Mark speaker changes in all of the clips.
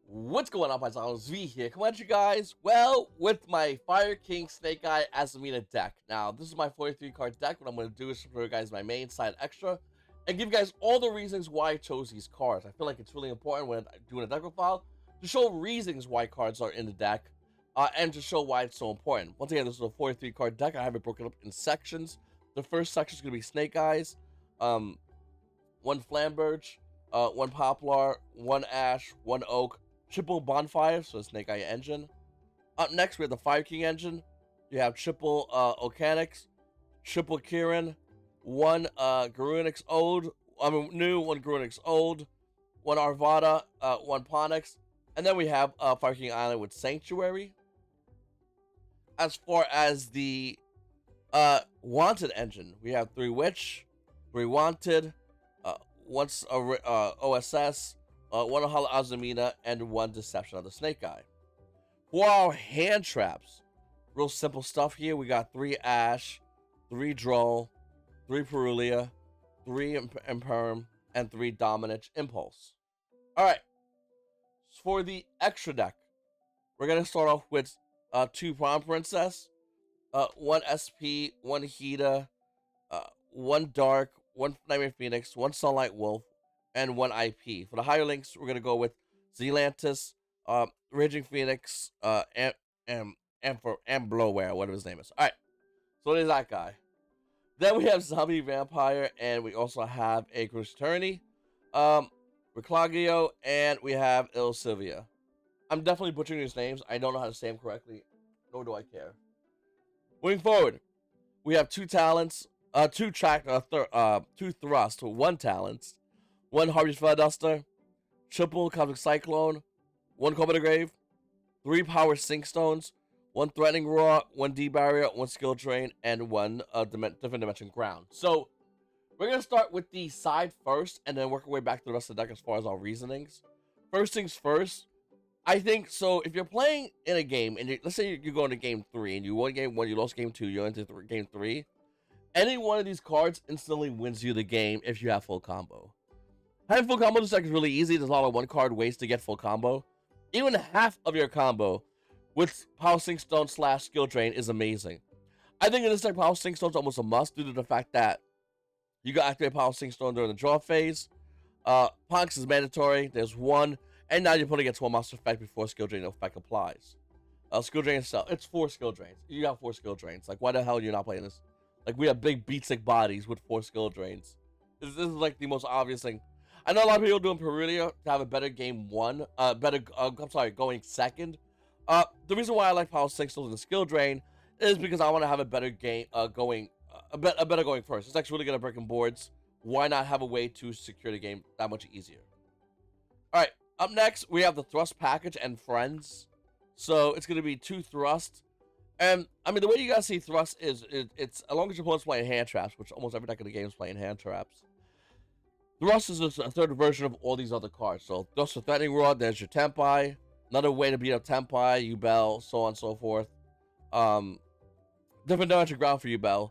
Speaker 1: What's going on, Paisano? V here. Come at you guys. Well, with my Fire King Snake Eye Azamina deck. Now, this is my 43 card deck. What I'm going to do is show you guys my main side extra and give you guys all the reasons why I chose these cards. I feel like it's really important when doing a deck profile to show reasons why cards are in the deck and to show why it's so important. Once again, this is a 43 card deck. I have it broken up in sections. The first section is going to be Snake Eyes, one Flamberge, one Poplar, one Ash, one Oak, triple Bonfire, so Snake Eye Engine. Up next, we have the Fire King Engine. You have triple Ocanix, triple Kirin, one Garunix Old, new, one Garunix Old, one Arvada, one Ponix, and then we have Fire King Island with Sanctuary. As far as the Wanted Engine, we have 3 Witch, 3 Wanted, once OSS, one Hala Azamina, and 1 Deception of the Snake Eye. For our hand traps, real simple stuff here. We got 3 Ash, 3 Droll, 3 Perulia, 3 Imperium, and 3 Dominant Impulse. Alright, for the extra deck, we're going to start off with 2 Prom Princess, 1 SP, 1 Hida, 1 Dark, 1 Nightmare Phoenix, 1 Sunlight Wolf, and 1 IP. For the higher links, we're gonna go with Zelantis, Raging Phoenix, and Blowware, whatever his name is. Alright, so there's that guy. Then we have Zombie Vampire, and we also have a Cruise Attorney, Reclagio, and we have Il Sylvia. I'm definitely butchering these names. I don't know how to say them correctly, nor do I care. Moving forward, we have 2 talents, 2 thrust, 1 talents, 1 Harvey's Duster, triple Cosmic Cyclone, 1 Comb of the Grave, 3 Power Sink Stones, 1 Threatening Roar, 1 D-Barrier, 1 Skill Drain, and 1 Different Dimension Ground. So, we're going to start with the side first, and then work our way back to the rest of the deck as far as our reasonings. First things first, I think, so if you're playing in a game, and let's say you're going to game 3, and you won game 1, you lost game 2, you're into game 3, any one of these cards instantly wins you the game if you have full combo. Having full combo in this deck is really easy. There's a lot of 1-card ways to get full combo. Even half of your combo with Power Sink Stone / Skill Drain is amazing. I think in this deck, Power Sink Stone is almost a must due to the fact that you got to activate Power Sink Stone during the draw phase. Ponix is mandatory. There's 1. And now you're putting it to a monster effect before Skill Drain effect applies. Skill Drain itself, it's 4 Skill Drains. You got 4 Skill Drains. Like, why the hell are you not playing this? Like, we have big beat-sick bodies with 4 Skill Drains. This is like the most obvious thing. I know a lot of people doing Perulia to have a better game 1, going second. The reason why I like Power Sink Stones and the Skill Drain is because I want to have a better game a better going first. It's actually really good at breaking boards. Why not have a way to secure the game that much easier? Alright, up next, we have the Thrust Package and Friends. So, it's going to be 2 Thrust. And, I mean, the way you guys see Thrust is, it's as long as your opponent's playing hand traps, which almost every deck in the game is playing hand traps. Thrust is a third version of all these other cards. So, Thrust for Threatening Rod, there's your Tempai. Another way to beat up Tempai, Yubel, so on and so forth. Different Dimension Ground for Yubel.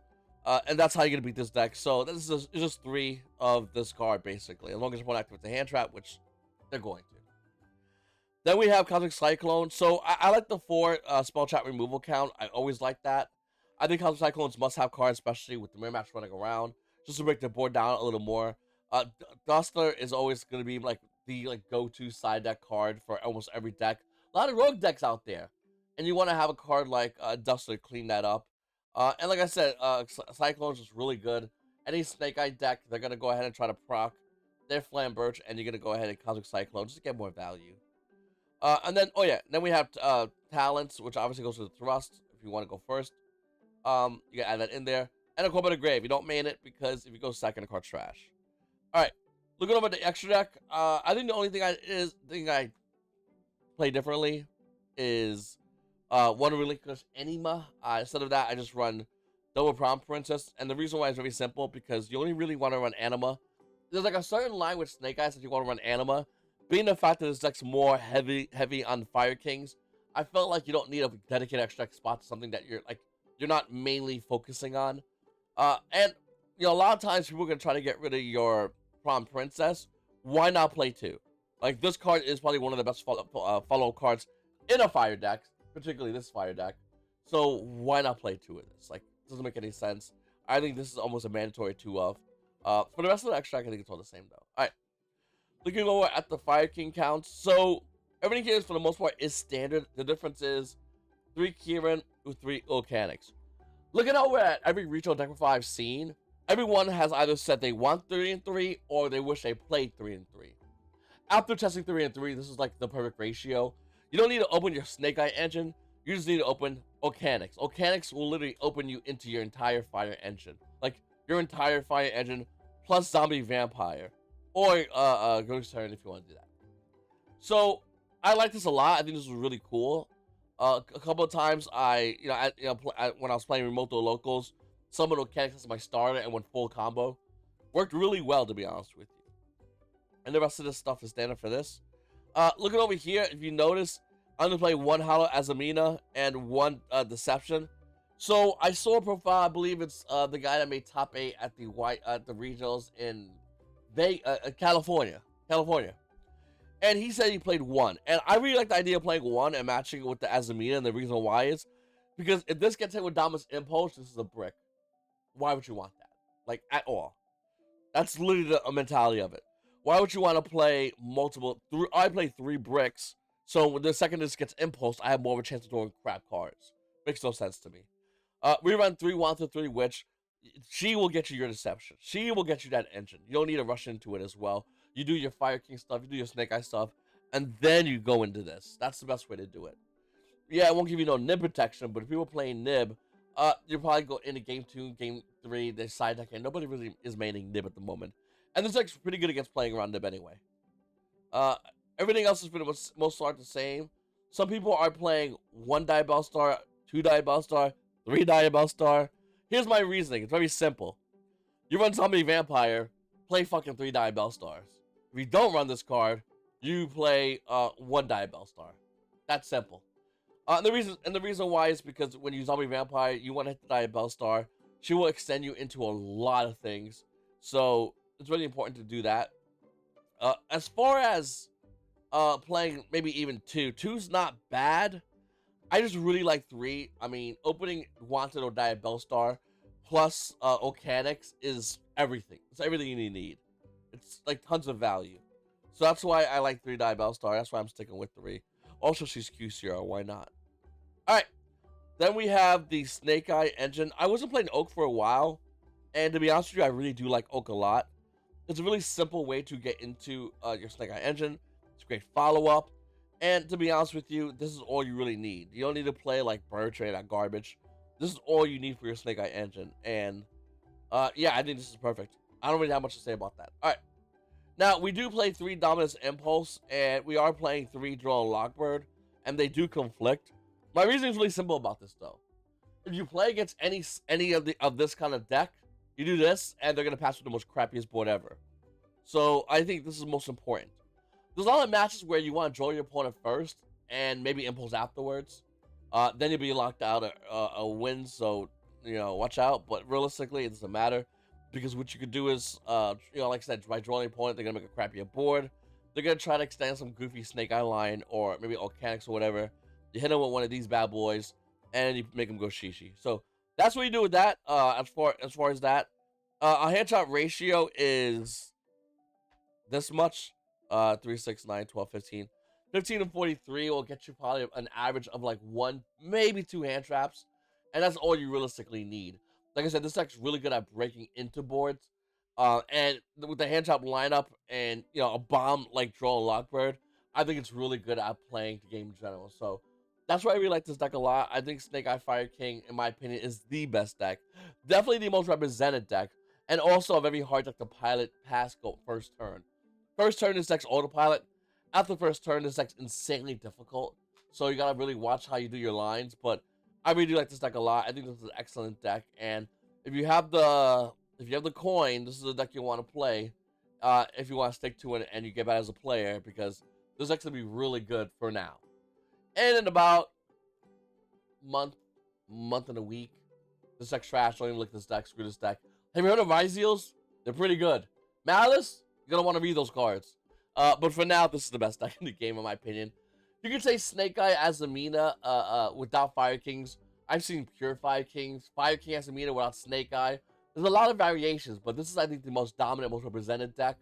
Speaker 1: And that's how you're going to beat this deck. So, this is just 3 of this card, basically. As long as your opponent activates the hand trap, which they're going to. Then we have Cosmic Cyclone. So, I like the 4 spell trap removal count. I always like that. I think Cosmic Cyclones must have cards, especially with the mirror match running around, just to break the board down a little more. Duster is always going to be like the go-to side deck card for almost every deck. A lot of rogue decks out there, and you want to have a card like Duster to clean that up. And like I said, Cyclones is really good. Any Snake Eye deck, they're going to go ahead and try to proc their Flamberge, and you're going to go ahead and Cosmic Cyclone just to get more value. And then, then we have Talents, which obviously goes to the Thrust, if you want to go first. You can add that in there. And a Comb of the Grave. You don't main it, because if you go second, the card's trash. Alright, looking over the extra deck, I think the only thing I play differently is one Relinquish Enigma. Instead of that, I just run double Prom Princess. And the reason why is very simple, because you only really want to run Anima. There's like a certain line with Snake Eyes that you want to run Anima. Being the fact that this deck's more heavy on Fire Kings, I felt like you don't need a dedicated extra deck spot to something that you're not mainly focusing on. And a lot of times people are gonna try to get rid of your Prom Princess. Why not play 2? Like, this card is probably one of the best follow cards in a fire deck, particularly this fire deck. So why not play 2 of this? Like, it doesn't make any sense. I think this is almost a mandatory 2 of. For the rest of the extract, I think it's all the same though. All right, looking over at the Fire King counts. So everything here is, for the most part, is standard. The difference is 3 Kieran with 3 Volcanics. Looking over at every regional deck profile I've seen, everyone has either said they want 3 and 3 or they wish they played 3 and 3. After testing 3 and 3, this is like the perfect ratio. You don't need to open your Snake Eye engine. You just need to open Volcanics. Volcanics will literally open you into your entire fire engine. Like, your entire fire engine plus Zombie Vampire. Or Ghost Turn if you want to do that. So, I like this a lot. I think this was really cool. A couple of times when I was playing remote locals, some of the mechanics as my starter and went full combo. Worked really well, to be honest with you. And the rest of this stuff is standard for this. Looking over here, if you notice, I'm going to play 1 Hollow Azamina and 1 Deception. So I saw a profile, I believe it's the guy that made top 8 at the regionals in California. And he said he played 1. And I really like the idea of playing 1 and matching it with the Azamina. And the reason why is because if this gets hit with Dominus Impulse, this is a brick. Why would you want that? Like, at all. That's literally the mentality of it. Why would you want to play multiple? I play 3 bricks, so when the second this gets impulsed, I have more of a chance of throwing crap cards. Makes no sense to me. We run 3 Wanted 3 Witch. She will get you your Deception. She will get you that engine. You don't need to rush into it as well. You do your Fire King stuff, you do your Snake Eye stuff, and then you go into this. That's the best way to do it. Yeah, it won't give you no nib protection, but if people playing nib, you'll probably go into game 2, game 3, they side deck, and nobody really is maining nib at the moment. And this deck's pretty good against playing around nib anyway. Everything else is pretty much most are the same. Some people are playing 1 Diabellstar, 2 Diabellstar, 3 Diabellstar. Here's my reasoning. It's very simple. You run Zombie Vampire, play fucking 3 Diabellstars. If you don't run this card, you play 1 Diabellstar. That's simple. And the reason why is because when you Zombie Vampire, you want to hit the Diabellstar. She will extend you into a lot of things. So it's really important to do that. As far as playing maybe even 2, 2's not bad. I just really like 3. I mean, opening Wanted or Diabellstar plus Volcanics is everything. It's everything you need. It's like tons of value. So that's why I like 3 Diabellstar. That's why I'm sticking with 3. Also, she's QCR. Why not? Alright. Then we have the Snake Eye engine. I wasn't playing Oak for a while. And to be honest with you, I really do like Oak a lot. It's a really simple way to get into your Snake Eye engine. It's a great follow-up. And to be honest with you, this is all you really need. You don't need to play like Bird Train, that garbage. This is all you need for your Snake Eye engine. And yeah, I think this is perfect. I don't really have much to say about that. Alright. Now, we do play 3 Dominus Impulse, and we are playing 3 Draw and Lockbird, and they do conflict. My reason is really simple about this, though. If you play against any of this kind of deck, you do this, and they're going to pass with the most crappiest board ever. So, I think this is most important. There's a lot of matches where you want to draw your opponent first, and maybe Impulse afterwards. Then you'll be locked out a win, so, you know, watch out. But realistically, it doesn't matter. Because what you could do is, you know, like I said, by drawing the opponent, they're going to make a crappier board. They're going to try to extend some goofy Snake Eye line, or maybe Volcanics or whatever. You hit them with one of these bad boys, and you make them go shishi. So, that's what you do with that, as far as that. Our hand shot ratio is this much. 3, 6, 9, 12, 15. 15 and 43 will get you probably an average of like 1, maybe 2 hand traps. And that's all you realistically need. Like I said, this deck's really good at breaking into boards. And with the hand trap lineup and, you know, a bomb like Draw Lockbird, I think it's really good at playing the game in general. So that's why I really like this deck a lot. I think Snake Eye Fire King, in my opinion, is the best deck. Definitely the most represented deck. And also a very hard deck to pilot past go first turn. First turn, this deck's autopilot. After first turn, this deck's insanely difficult. So you gotta really watch how you do your lines. But I really do like this deck a lot. I think this is an excellent deck. And if you have the coin, this is the deck you want to play. If you want to stick to it and you get better as a player, because this deck's gonna be really good for now. And in about month and a week, this deck's trash. Don't even look at this deck. Screw this deck. Have you heard of Ryzeals? They're pretty good. Malice, you're gonna want to read those cards. But for now, this is the best deck in the game, in my opinion. You can say Snake Eye Azamina without Fire Kings. I've seen pure Fire Kings, Fire King Azamina without Snake Eye. There's a lot of variations, but this is, I think, the most dominant, most represented deck.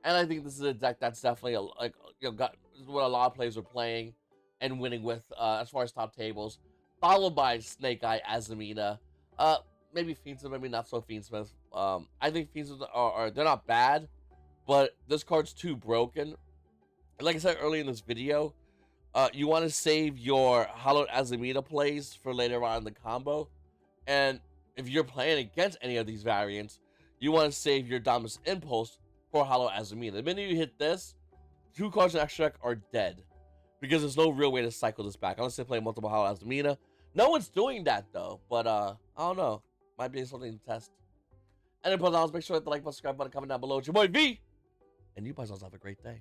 Speaker 1: And I think this is a deck that's definitely got what a lot of players are playing and winning with as far as top tables. Followed by Snake Eye Azamina. Maybe Fiendsmith, maybe not so Fiendsmith. I think Fiendsmith they're not bad, but this card's too broken. Like I said earlier in this video, you want to save your Hallowed Azamina plays for later on in the combo. And if you're playing against any of these variants, you want to save your Dominus Impulse for Hallowed Azamina. The minute you hit this, 2 cards in extra deck are dead. Because there's no real way to cycle this back. Unless they play multiple Hallowed Azamina. No one's doing that though. But I don't know. Might be something to test. And then, make sure to hit the like button, subscribe button, comment down below. It's your boy V. And you guys all have a great day.